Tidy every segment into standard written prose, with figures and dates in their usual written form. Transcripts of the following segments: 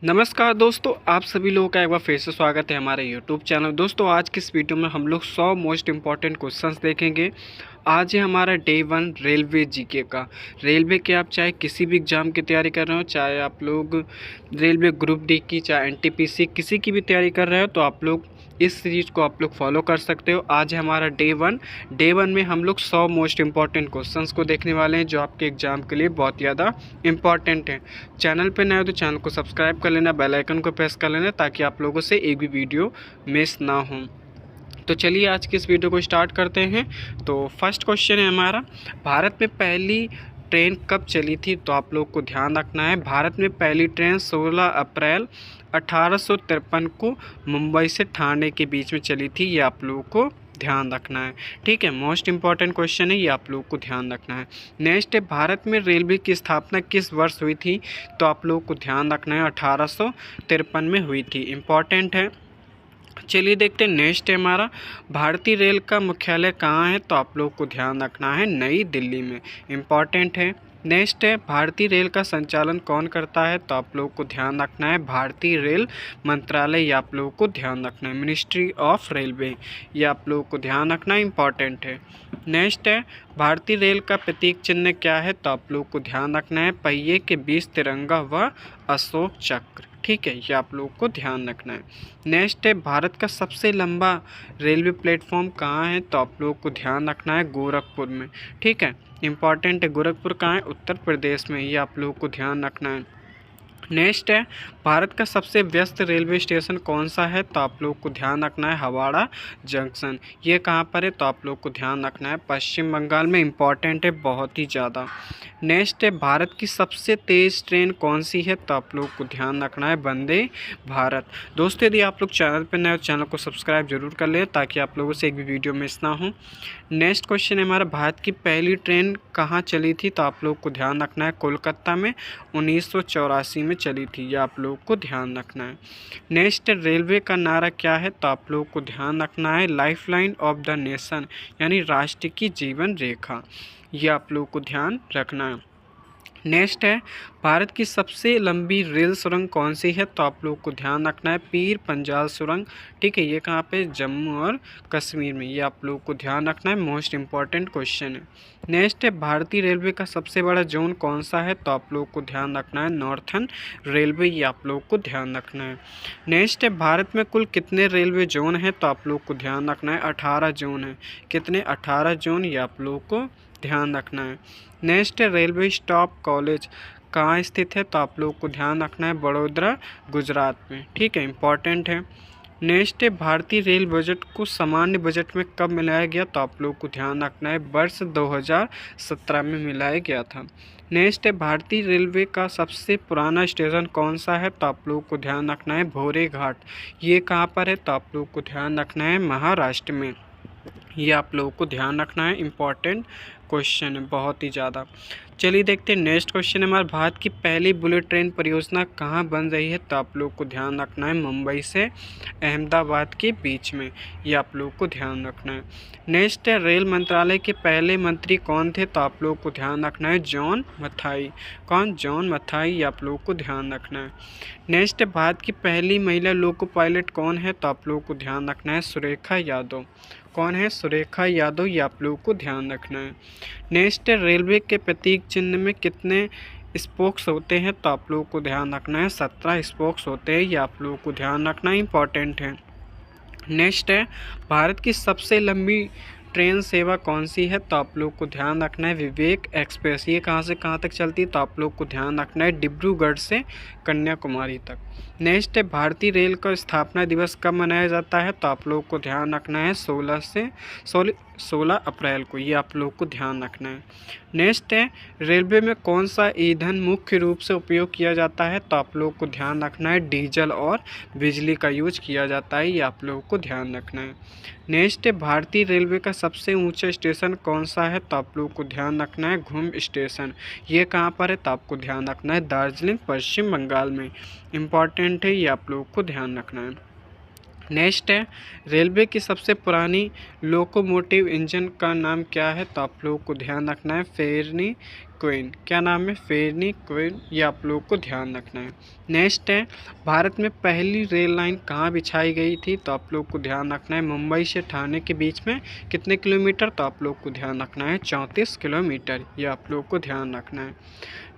नमस्कार दोस्तों, आप सभी लोगों का एक बार फिर से स्वागत है हमारे यूट्यूब चैनल। दोस्तों, आज की इस वीडियो में हम लोग 100 मोस्ट इम्पॉर्टेंट क्वेश्चंस देखेंगे। आज है हमारा डे 1 रेलवे जीके का। रेलवे के आप चाहे किसी भी एग्ज़ाम की तैयारी कर रहे हो, चाहे आप लोग रेलवे ग्रुप डी की, चाहे एनटीपीसी किसी की भी तैयारी कर रहे हो, तो आप लोग इस सीरीज़ को आप लोग फॉलो कर सकते हो। आज है हमारा डे 1। डे 1 में हम लोग 100 मोस्ट इम्पॉर्टेंट क्वेश्चंस को देखने वाले हैं, जो आपके एग्ज़ाम के लिए बहुत ज़्यादा इम्पॉर्टेंट हैं। चैनल पे नए हो तो चैनल को सब्सक्राइब कर लेना, बेल आइकन को प्रेस कर लेना, ताकि आप लोगों से एक भी वीडियो मिस ना हो। तो चलिए आज की इस वीडियो को स्टार्ट करते हैं। तो फर्स्ट क्वेश्चन है हमारा, भारत में पहली ट्रेन कब चली थी? तो आप लोग को ध्यान रखना है, भारत में पहली ट्रेन 16 अप्रैल 1853 को मुंबई से ठाणे के बीच में चली थी। ये आप लोगों को ध्यान रखना है, ठीक है। मोस्ट इंपॉर्टेंट क्वेश्चन है, ये आप लोगों को ध्यान रखना है। नेक्स्ट है, भारत में रेलवे की स्थापना किस वर्ष हुई थी? तो आप लोगों को ध्यान रखना है, 1853 में हुई थी। इम्पॉर्टेंट है। चलिए देखते हैं। नेक्स्ट है हमारा, भारतीय रेल का मुख्यालय कहाँ है? तो आप लोग को ध्यान रखना है, नई दिल्ली में। इम्पॉर्टेंट है। नेक्स्ट है, भारतीय रेल का संचालन कौन करता है? तो आप लोग को ध्यान रखना है, भारतीय रेल मंत्रालय। ये आप लोगों को ध्यान रखना है, मिनिस्ट्री ऑफ रेलवे। ये आप लोगों को ध्यान रखना इम्पॉर्टेंट है। नेक्स्ट है, भारतीय रेल का प्रतीक चिन्ह क्या है? तो आप लोग को ध्यान रखना है, पहिए के बीच तिरंगा व अशोक चक्र, ठीक है। ये आप लोग को ध्यान रखना है। नेक्स्ट है, भारत का सबसे लंबा रेलवे प्लेटफॉर्म कहाँ है? तो आप लोग को ध्यान रखना है, गोरखपुर में, ठीक है। इंपॉर्टेंट है। गोरखपुर कहाँ है? उत्तर प्रदेश में। ये आप लोग को ध्यान रखना है। नेक्स्ट है, भारत का सबसे व्यस्त रेलवे स्टेशन कौन सा है? तो आप लोग को ध्यान रखना है, हावड़ा जंक्शन। ये कहाँ पर है? तो आप लोग को ध्यान रखना है, पश्चिम बंगाल में। इम्पॉर्टेंट है बहुत ही ज़्यादा। नेक्स्ट है, भारत की सबसे तेज़ ट्रेन कौन सी है? तो आप लोग को ध्यान रखना है, वंदे भारत। दोस्तों, यदि आप लोग चैनल पर नए हो, चैनल को सब्सक्राइब जरूर कर लें, ताकि आप लोगों से एक भी वीडियो मिस ना हो। नेक्स्ट क्वेश्चन है हमारा, भारत की पहली ट्रेन कहाँ चली थी? तो आप लोग को ध्यान रखना है, कोलकाता में 1984 में चली थी। ये आप लोग को ध्यान रखना है। नेक्स्ट, रेलवे का नारा क्या है? तो आप लोग को ध्यान रखना है, लाइफलाइन ऑफ द नेशन, यानी राष्ट्र की जीवन रेखा। ये आप लोग को ध्यान रखना है। नेक्स्ट है, भारत की सबसे लंबी रेल सुरंग कौन सी है? तो आप लोग को ध्यान रखना है, पीर पंजाल सुरंग, ठीक है। ये कहाँ पे? जम्मू और कश्मीर में। ये आप लोग को ध्यान रखना है, मोस्ट इंपॉर्टेंट क्वेश्चन है। नेक्स्ट है, भारतीय रेलवे का सबसे बड़ा जोन कौन सा है? तो आप लोग को ध्यान रखना है, नॉर्थर्न रेलवे। ये आप लोग को ध्यान रखना है। नेक्स्ट है, भारत में कुल कितने रेलवे जोन हैं? तो आप लोग को ध्यान रखना है, 18 जोन है। कितने? 18 जोन। ये आप लोग को ध्यान रखना है। नेक्स्ट है, रेलवे स्टाफ कॉलेज कहाँ स्थित है? तो आप लोग को ध्यान रखना है, बड़ोदरा गुजरात में, ठीक है। इंपॉर्टेंट है। नेक्स्ट है, भारतीय रेल बजट को सामान्य बजट में कब मिलाया गया? तो आप लोग को ध्यान रखना है, वर्ष 2017 में मिलाया गया था। नेक्स्ट है, भारतीय रेलवे का सबसे पुराना स्टेशन कौन सा है? तो आप लोग को ध्यान रखना है, भोरे घाट। ये कहाँ पर है? तो आप लोग को ध्यान रखना है, महाराष्ट्र में। ये आप लोगों को ध्यान रखना है, इम्पॉर्टेंट क्वेश्चन है बहुत ही ज़्यादा। चलिए देखते हैं। नेक्स्ट क्वेश्चन है हमारा, भारत की पहली बुलेट ट्रेन परियोजना कहाँ बन रही है? तो आप लोग को ध्यान रखना है, मुंबई से अहमदाबाद के बीच में। ये आप लोग को ध्यान रखना है। नेक्स्ट है, रेल मंत्रालय के पहले मंत्री कौन थे? तो आप लोग को ध्यान रखना है, जॉन मथाई। कौन? जॉन मथाई। ये आप लोग को ध्यान रखना है। नेक्स्ट है, भारत की पहली महिला लोको पायलट कौन है? तो आप लोग को ध्यान रखना है, सुरेखा यादव। कौन है? सुरेखा यादव। ये आप लोग को ध्यान रखना है। नेक्स्ट है, रेलवे के प्रतीक चिन्ह में कितने स्पोक्स होते हैं? तो आप लोग को ध्यान रखना है, 17 स्पोक्स होते हैं। ये आप लोग को ध्यान रखना इंपॉर्टेंट है। नेक्स्ट है, भारत की सबसे लंबी ट्रेन सेवा कौन सी है? तो आप लोग को ध्यान रखना है, विवेक एक्सप्रेस। ये कहाँ से कहाँ तक चलती है? तो आप लोग को ध्यान रखना है, डिब्रूगढ़ से कन्याकुमारी तक। नेक्स्ट है, भारतीय रेल का स्थापना दिवस कब मनाया जाता है? तो आप लोग को ध्यान रखना है, 16 अप्रैल को। ये आप लोग को ध्यान रखना है। नेक्स्ट है, रेलवे में कौन सा ईंधन मुख्य रूप से उपयोग किया जाता है? तो आप लोग को ध्यान रखना है, डीजल और बिजली का यूज किया जाता है। ये आप लोग को ध्यान रखना है। नेक्स्ट है, भारतीय रेलवे का सबसे ऊंचा स्टेशन कौन सा है? तो आप लोग को ध्यान रखना है, घुम स्टेशन। ये कहाँ पर है? तो आपको ध्यान रखना है, दार्जिलिंग पश्चिम बंगाल में। इम्पॉर्टेंट है, ये आप लोग को ध्यान रखना है। नेक्स्ट है, रेलवे की सबसे पुरानी लोकोमोटिव इंजन का नाम क्या है? तो आप लोगों को ध्यान रखना है, फेरनी क्वीन, क्या नाम है? फेनी क्वीन, ये आप लोग को ध्यान रखना है। नेक्स्ट है, भारत में पहली रेल लाइन कहाँ बिछाई गई थी? तो आप लोग को ध्यान रखना है मुंबई से ठाणे के बीच में कितने किलोमीटर? तो आप लोग को ध्यान रखना है 34 किलोमीटर, ये आप लोग को ध्यान रखना है।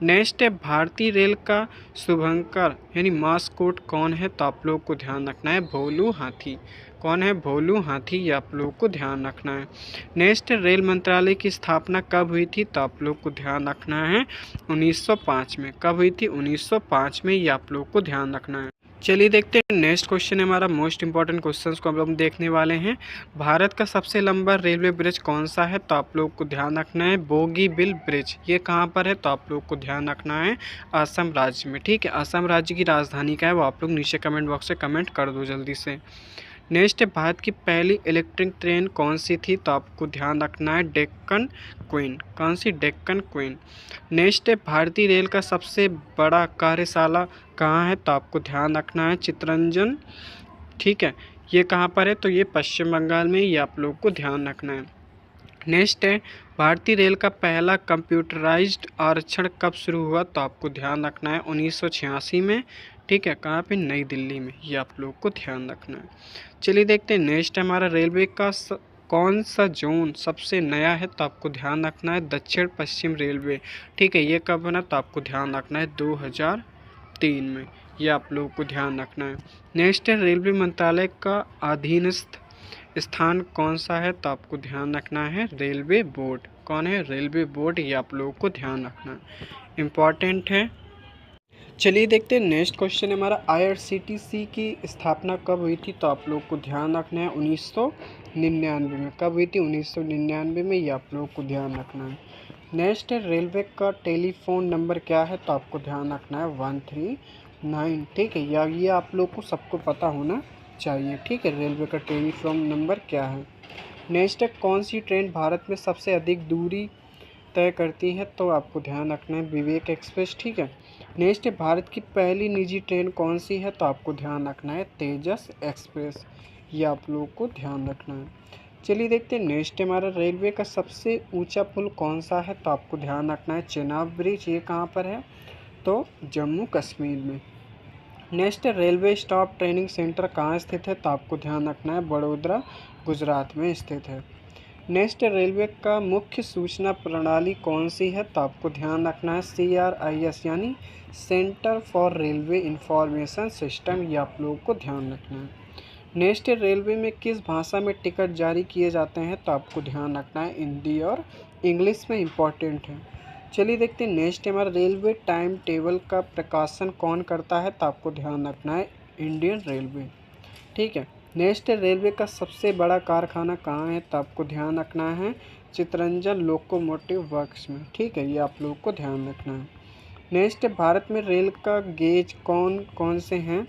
नेक्स्ट है, भारतीय रेल का शुभंकर यानी मास्कोट कौन है? तो आप लोग को ध्यान रखना है भोलू हाथी। कौन है? भोलू हाथी, ये आप लोग को ध्यान रखना है। नेक्स्ट, रेल मंत्रालय की स्थापना कब हुई थी? तो आप लोग को ध्यान रखना है 1905 में। कब हुई थी? 1905 में, ये आप लोग को ध्यान रखना है। चलिए देखते हैं नेक्स्ट क्वेश्चन है हमारा मोस्ट इंपॉर्टेंट क्वेश्चन को हम लोग देखने वाले हैं। भारत का सबसे लंबा रेलवे ब्रिज कौन सा है? तो आप लोग को ध्यान रखना है बोगीबिल ब्रिज। ये कहाँ पर है? तो आप लोग को ध्यान रखना है असम राज्य में। ठीक है, असम राज्य की राजधानी क्या है वो आप लोग नीचे कमेंट बॉक्स से कमेंट कर दो जल्दी से। नेक्स्ट है, भारत की पहली इलेक्ट्रिक ट्रेन कौन सी थी? तो आपको ध्यान रखना है डेक्कन क्वीन। कौन सी? डेक्कन क्वीन। नेक्स्ट है, भारतीय रेल का सबसे बड़ा कार्यशाला कहाँ है? तो आपको ध्यान रखना है चित्तरंजन। ठीक है, ये कहाँ पर है? तो ये पश्चिम बंगाल में, ये आप लोग को ध्यान रखना है। नेक्स्ट है, भारतीय रेल का पहला कंप्यूटराइज्ड आरक्षण कब शुरू हुआ? तो आपको ध्यान रखना है 1986 में। ठीक है, कहाँ पे? नई दिल्ली में, ये आप लोग को ध्यान रखना है। चलिए देखते हैं नेक्स्ट हमारा रेलवे का कौन सा जोन सबसे नया है? तो आपको ध्यान रखना है दक्षिण पश्चिम रेलवे। ठीक है, ये कब बना? तो आपको ध्यान रखना है 2003 में, ये आप लोग को ध्यान रखना है। नेक्स्ट है, रेलवे मंत्रालय का अधीनस्थ स्थान कौन सा है? तो आपको ध्यान रखना है रेलवे बोर्ड। कौन है? रेलवे बोर्ड, ये आप लोगों को ध्यान रखना है, इम्पॉर्टेंट है। चलिए देखते हैं नेक्स्ट क्वेश्चन हमारा आईआरसीटीसी की स्थापना कब हुई थी? तो आप लोग को ध्यान रखना है 1999 में। कब हुई थी? 1999 में, ये आप लोग को ध्यान रखना है। नेक्स्ट है, रेलवे का टेलीफोन नंबर क्या है? तो आपको ध्यान रखना है 139। ठीक है, या ये आप लोग को सबको पता होना चाहिए। ठीक है, रेलवे का टेलीफोन नंबर क्या है। नेक्स्ट है, कौन सी ट्रेन भारत में सबसे अधिक दूरी तय करती है? तो आपको ध्यान रखना है विवेक एक्सप्रेस। ठीक है। नेक्स्ट है, भारत की पहली निजी ट्रेन कौन सी है? तो आपको ध्यान रखना है तेजस एक्सप्रेस, ये आप लोग को ध्यान रखना है। चलिए देखते हैं नेक्स्ट हमारा रेलवे का सबसे ऊंचा पुल कौन सा है? तो आपको ध्यान रखना है चेनाब ब्रिज। ये कहाँ पर है? तो जम्मू कश्मीर में। Next, railway staff training centre कहाँ स्थित है? तो आपको ध्यान रखना है बड़ोदरा गुजरात में स्थित है। नेक्स्ट, रेलवे का मुख्य सूचना प्रणाली कौन सी है? तो आपको ध्यान रखना है CRIS यानी centre for railway information system, ये आप लोगों को ध्यान रखना है। नेक्स्ट, रेलवे में किस भाषा में टिकट जारी किए जाते हैं? तो आपको ध्यान रखना है हिंदी और इंग्लिश में, इम्पॉर्टेंट है। चलिए देखते हैं नेक्स्ट हमारा रेलवे टाइम टेबल का प्रकाशन कौन करता है? तो आपको ध्यान रखना है इंडियन रेलवे। ठीक है। नेक्स्ट, रेलवे का सबसे बड़ा कारखाना कहाँ है? तो आपको ध्यान रखना है चित्तरंजन लोकोमोटिव वर्क्स में। ठीक है, ये आप लोग को ध्यान रखना है। नेक्स्ट, भारत में रेल का गेज कौन कौन से हैं?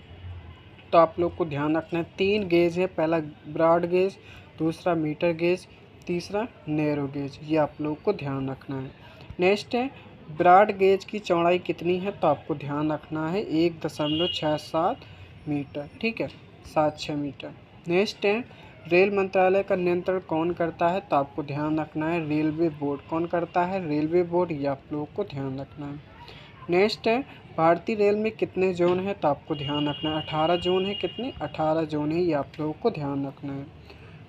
तो आप लोग को ध्यान रखना है 3 गेज है। पहला ब्रॉड गेज, दूसरा मीटर गेज, तीसरा नैरो गेज, ये आप लोग को ध्यान रखना है। नेक्स्ट है, ब्रॉड गेज की चौड़ाई कितनी है? तो आपको ध्यान रखना है 1.67 मीटर। ठीक है, 7-6 मीटर। नेक्स्ट है, रेल मंत्रालय का नियंत्रण कौन करता है? तो आपको ध्यान रखना है रेलवे बोर्ड। कौन करता है? रेलवे बोर्ड, ये आप लोगों को ध्यान रखना है। नेक्स्ट है, भारतीय रेल में कितने जोन है? तो आपको ध्यान रखना है 18 जोन है। कितने? 18 जोन है, ये आप लोगों को ध्यान रखना है।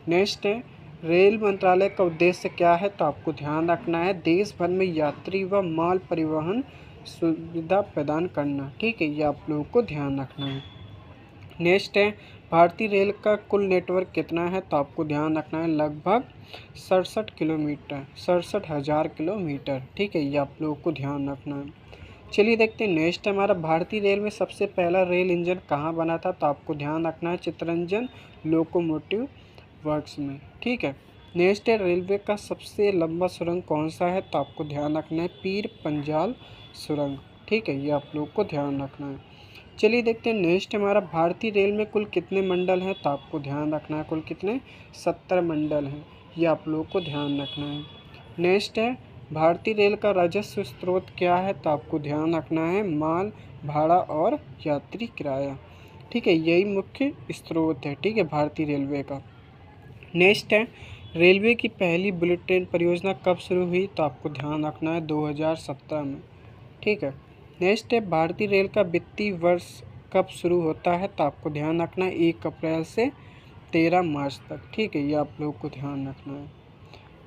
नेक्स्ट है, रेल मंत्रालय का उद्देश्य क्या है? तो आपको ध्यान रखना है देश भर में यात्री व माल परिवहन सुविधा प्रदान करना। ठीक है, ये आप लोगों को ध्यान रखना है। नेक्स्ट है, भारतीय रेल का कुल नेटवर्क कितना है? तो आपको ध्यान रखना है लगभग 67 किलोमीटर, 67,000 किलोमीटर। ठीक है, ये आप लोगों को ध्यान रखना है। चलिए देखते हैं नेक्स्ट हमारा भारतीय रेल में सबसे पहला रेल इंजन कहाँ बना था? तो आपको ध्यान रखना है चित्तरंजन लोकोमोटिव वर्क्स में। ठीक है। नेक्स्ट है, रेलवे का सबसे लंबा सुरंग कौन सा है? तो आपको ध्यान रखना है पीर पंजाल सुरंग। ठीक है, ये आप लोग को ध्यान रखना है। चलिए देखते हैं नेक्स्ट हमारा भारतीय रेल में कुल कितने मंडल हैं? तो आपको ध्यान रखना है कुल कितने? 70 मंडल हैं, ये आप लोग को ध्यान रखना है। नेक्स्ट है, भारतीय रेल का राजस्व स्रोत क्या है? तो आपको ध्यान रखना है माल भाड़ा और यात्री किराया। ठीक है, यही मुख्य स्रोत है। ठीक है, भारतीय रेलवे का। नेक्स्ट है, रेलवे की पहली बुलेट ट्रेन परियोजना कब शुरू हुई? तो आपको ध्यान रखना है 2017 में। ठीक है। नेक्स्ट है, भारतीय रेल का वित्तीय वर्ष कब शुरू होता है? तो आपको ध्यान रखना है 1 अप्रैल से 13 मार्च तक। ठीक है, ये आप लोग को ध्यान रखना है।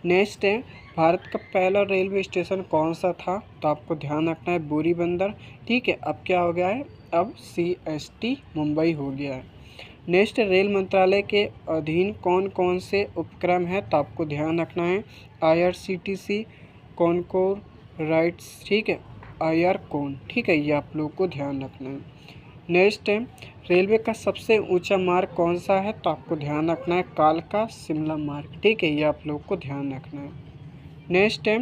नेक्स्ट है, भारत का पहला रेलवे स्टेशन कौन सा था? तो आपको ध्यान रखना है बोरी बंदर। ठीक है, अब क्या हो गया है? अब CST मुंबई हो गया है। नेक्स्ट, रेल मंत्रालय के अधीन कौन कौन से उपक्रम हैं? तो आपको ध्यान रखना है IRCTC, कॉनकोर, राइट्स, ठीक है, IR-कॉन। ठीक है, ये आप लोग को ध्यान रखना है। नेक्स्ट है, रेलवे का सबसे ऊंचा मार्ग कौन सा है? तो आपको ध्यान रखना है कालका शिमला मार्ग। ठीक है, ये आप लोग को ध्यान रखना है। नेक्स्ट है,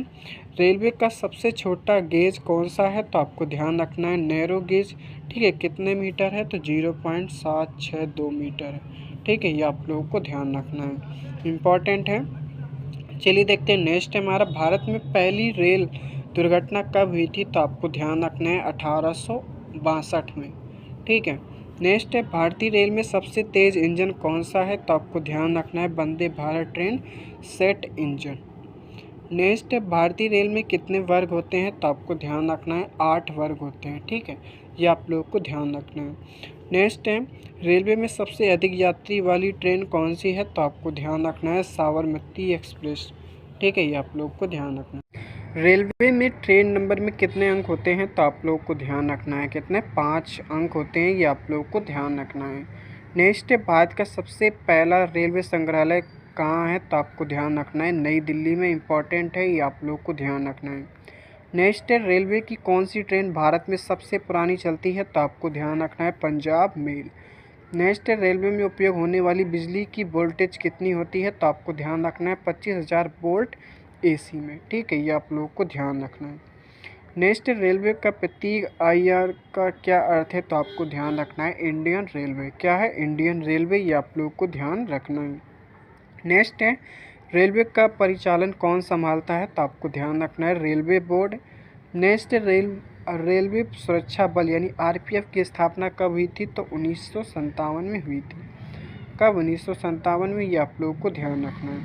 रेलवे का सबसे छोटा गेज कौन सा है? तो आपको ध्यान रखना है नैरो गेज। ठीक है, कितने मीटर है? तो 0.762 मीटर है। ठीक है, ये आप लोगों को ध्यान रखना है, इम्पॉर्टेंट है। चलिए देखते हैं। नेक्स्ट है हमारा, भारत में पहली रेल दुर्घटना कब हुई थी? तो आपको ध्यान रखना है 1862 में। ठीक है। नेक्स्ट है, भारतीय रेल में सबसे तेज़ इंजन कौन सा है? तो आपको ध्यान रखना है Vande Bharat train set engine. Next है, भारतीय रेल में कितने वर्ग होते हैं? तो आपको ध्यान रखना है 8 वर्ग होते हैं। ठीक है, ये आप लोग को ध्यान रखना है। नेक्स्ट है, रेलवे में सबसे अधिक यात्री वाली ट्रेन कौन सी है? तो आपको ध्यान रखना है साबरमती एक्सप्रेस। ठीक है, ये आप लोग को ध्यान रखना है। रेलवे में ट्रेन नंबर में कितने अंक होते हैं? तो आप लोग को ध्यान रखना है कितने? 5 अंक होते हैं, ये आप लोग को ध्यान रखना है। नेक्स्ट है, भारत का सबसे पहला रेलवे संग्रहालय कहाँ है? तो आपको ध्यान रखना है नई दिल्ली में, इम्पॉर्टेंट है, ये आप लोग को ध्यान रखना है। नेक्स्ट है, रेलवे की कौन सी ट्रेन भारत में सबसे पुरानी चलती है? तो आपको ध्यान रखना है पंजाब मेल। नेक्स्ट है, रेलवे में उपयोग होने वाली बिजली की वोल्टेज कितनी होती है? तो आपको ध्यान रखना है 25,000 वोल्ट AC में। ठीक है, ये आप लोग को ध्यान रखना है। नेक्स्ट, रेलवे का प्रतीक IR का क्या अर्थ है? तो आपको ध्यान रखना है इंडियन रेलवे। क्या है? इंडियन रेलवे, ये आप लोग को ध्यान रखना है। नेक्स्ट है, रेलवे का परिचालन कौन संभालता है? तो आपको ध्यान रखना है रेलवे बोर्ड। नेक्स्ट, रेलवे सुरक्षा बल यानी RPF की स्थापना कब हुई थी? तो 1957 में हुई थी। कब? 1957 में, ये आप लोग को ध्यान रखना है।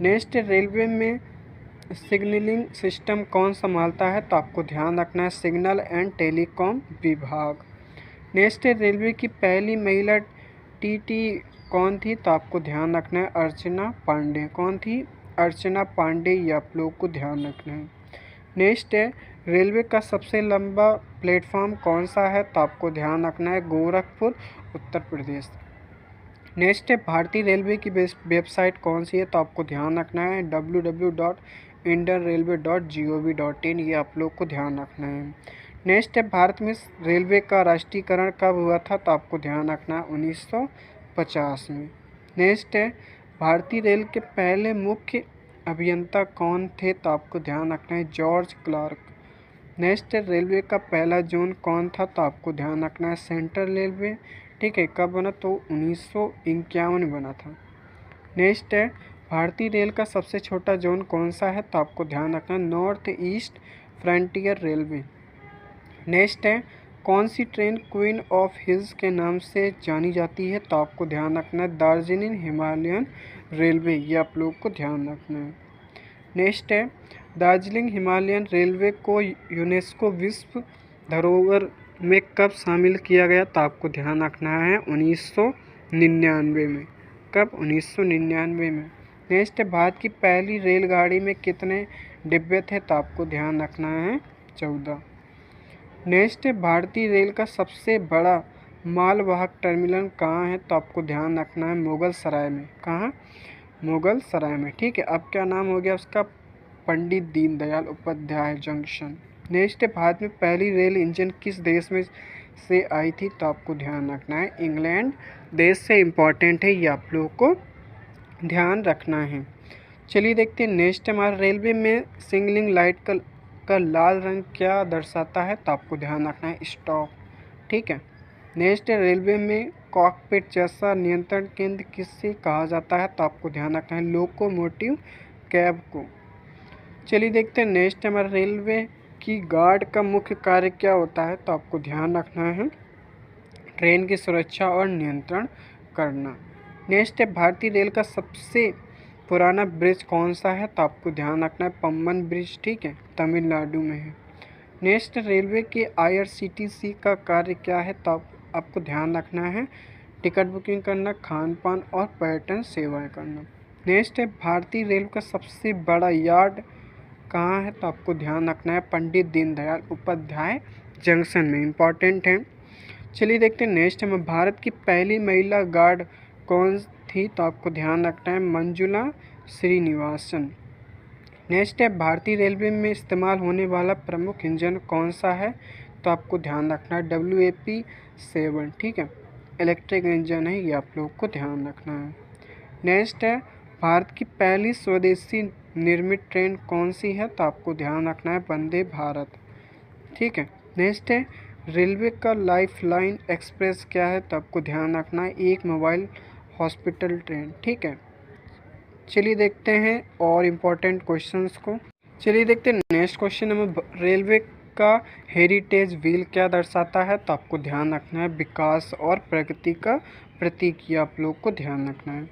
नेक्स्ट, रेलवे में सिग्नलिंग सिस्टम कौन संभालता है? तो आपको ध्यान रखना है सिग्नल एंड टेलीकॉम विभाग। नेक्स्ट, रेलवे की पहली महिला TT कौन थी? तो आपको ध्यान रखना है अर्चना पांडे। कौन थी? अर्चना पांडे, ये आप लोग को ध्यान रखना है। नेक्स्ट है, रेलवे का सबसे लंबा प्लेटफॉर्म कौन सा है? तो आपको ध्यान रखना है गोरखपुर, उत्तर प्रदेश। नेक्स्ट है, भारतीय रेलवे की वेबसाइट कौन सी है? तो आपको ध्यान रखना है www.indianrailway.gov.in, ये आप लोग को ध्यान रखना है। नेक्स्ट है, भारत में रेलवे का राष्ट्रीयकरण कब हुआ था? तो आपको ध्यान रखना है 1950 में। नेक्स्ट है, भारतीय रेल के पहले मुख्य अभियंता कौन थे? तो आपको ध्यान रखना है जॉर्ज क्लार्क। नेक्स्ट है, रेलवे का पहला जोन कौन था? तो आपको ध्यान रखना है सेंट्रल रेलवे। ठीक है, कब बना? तो 1951 में बना था। नेक्स्ट है, भारतीय रेल का सबसे छोटा जोन कौन सा है? तो आपको ध्यान रखना है north east frontier railway. Next है, कौन सी ट्रेन क्वीन ऑफ हिल्स के नाम से जानी जाती है? तो आपको ध्यान रखना है दार्जिलिंग हिमालयन रेलवे, ये आप लोग को ध्यान रखना है। नेक्स्ट है, दार्जिलिंग हिमालयन रेलवे को यूनेस्को विश्व धरोहर में कब शामिल किया गया? तो आपको ध्यान रखना है 1999 में। कब? 1999 में। नेक्स्ट है, भारत की पहली रेलगाड़ी में कितने डिब्बे थे? तो आपको ध्यान रखना है 14। नेक्स्ट है, भारतीय रेल का सबसे बड़ा मालवाहक टर्मिनल कहाँ है? तो आपको ध्यान रखना है मुगल सराय में। कहाँ? मुगल सराय में। ठीक है, अब क्या नाम हो गया उसका? पंडित दीनदयाल उपाध्याय जंक्शन। नेक्स्ट है, भारत में पहली रेल इंजन किस देश में से आई थी? तो आपको ध्यान रखना है इंग्लैंड देश से, इम्पॉर्टेंट है, ये आप लोगों को ध्यान रखना है। चलिए देखते हैं। नेक्स्ट हमारा, रेलवे में सिग्नलिंग लाइट का लाल रंग क्या दर्शाता है? तो आपको ध्यान रखना है स्टॉप। ठीक है। नेक्स्ट है, रेलवे में कॉकपिट जैसा नियंत्रण केंद्र किससे कहा जाता है? तो आपको ध्यान रखना है लोकोमोटिव कैब को। चलिए देखते हैं। नेक्स्ट हमारा, रेलवे की गार्ड का मुख्य कार्य क्या होता है? तो आपको ध्यान रखना है ट्रेन की सुरक्षा और नियंत्रण करना। नेक्स्ट है, भारतीय रेल का सबसे पुराना ब्रिज कौन सा है, तो आपको ध्यान रखना है पम्बन ब्रिज, ठीक है, तमिलनाडु में है। नेक्स्ट, रेलवे के IRCTC का कार्य क्या है, तो आपको ध्यान रखना है टिकट बुकिंग करना, खान पान और पर्यटन सेवाएं करना। नेक्स्ट है, भारतीय रेल का सबसे बड़ा यार्ड कहाँ है, तो आपको ध्यान रखना है पंडित दीनदयाल उपाध्याय जंक्शन में, इम्पॉर्टेंट है। चलिए देखते हैं नेक्स्ट में, भारत की पहली महिला गार्ड कौन थी, तो आपको ध्यान रखना है मंजुला श्रीनिवासन। नेक्स्ट है, भारतीय रेलवे में इस्तेमाल होने वाला प्रमुख इंजन कौन सा है, तो आपको ध्यान रखना है WAP-7, ठीक है, इलेक्ट्रिक इंजन है, ये आप लोग को ध्यान रखना है। नेक्स्ट है, भारत की पहली स्वदेशी निर्मित ट्रेन कौन सी है, तो आपको ध्यान रखना है वंदे भारत, ठीक है। नेक्स्ट है, रेलवे का लाइफलाइन एक्सप्रेस क्या है, तो आपको ध्यान रखना है एक मोबाइल हॉस्पिटल ट्रेन, ठीक है। चलिए देखते हैं और इम्पोर्टेंट क्वेश्चंस को। चलिए देखते हैं नेक्स्ट क्वेश्चन में, रेलवे का हेरिटेज व्हील क्या दर्शाता है, तो आपको ध्यान रखना है विकास और प्रगति का प्रतीक, ये आप लोग को ध्यान रखना है।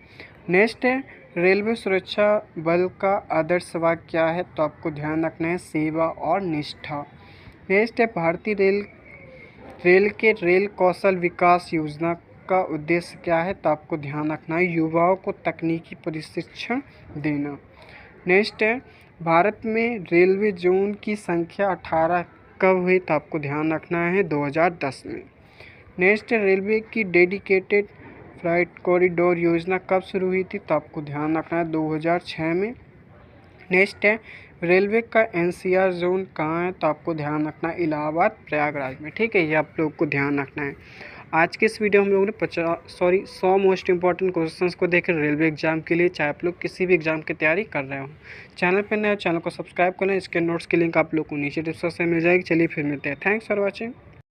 नेक्स्ट है, रेलवे सुरक्षा बल का आदर्श वाक्य क्या है, तो आपको ध्यान रखना है सेवा और निष्ठा। नेक्स्ट है, भारतीय रेल के रेल कौशल विकास योजना का उद्देश्य क्या है, तो आपको ध्यान रखना है युवाओं को तकनीकी प्रशिक्षण देना। नेक्स्ट है, भारत में रेलवे जोन की संख्या 18 कब हुई, तो आपको ध्यान रखना है 2010 में। नेक्स्ट है, रेलवे की डेडिकेटेड फ्लाइट कॉरिडोर योजना कब शुरू हुई थी, तो आपको ध्यान रखना है 2006 में। नेक्स्ट है, रेलवे का NCR जोन कहाँ है, तो आपको ध्यान रखना है इलाहाबाद प्रयागराज में, ठीक है, ये आप लोग को ध्यान रखना है। आज के इस वीडियो में हम लोगों ने 100 मोस्ट इंपॉर्टेंट क्वेश्चंस को देखे रेलवे एग्जाम के लिए, चाहे आप लोग किसी भी एग्जाम की तैयारी कर रहे हो। चैनल पर नए हो, चैनल को सब्सक्राइब कर लें, इसके नोट्स की लिंक आप लोग को नीचे डिस्क्रिप्शन में मिल जाएगी। चलिए फिर मिलते हैं, थैंक्स फॉर वॉचिंग।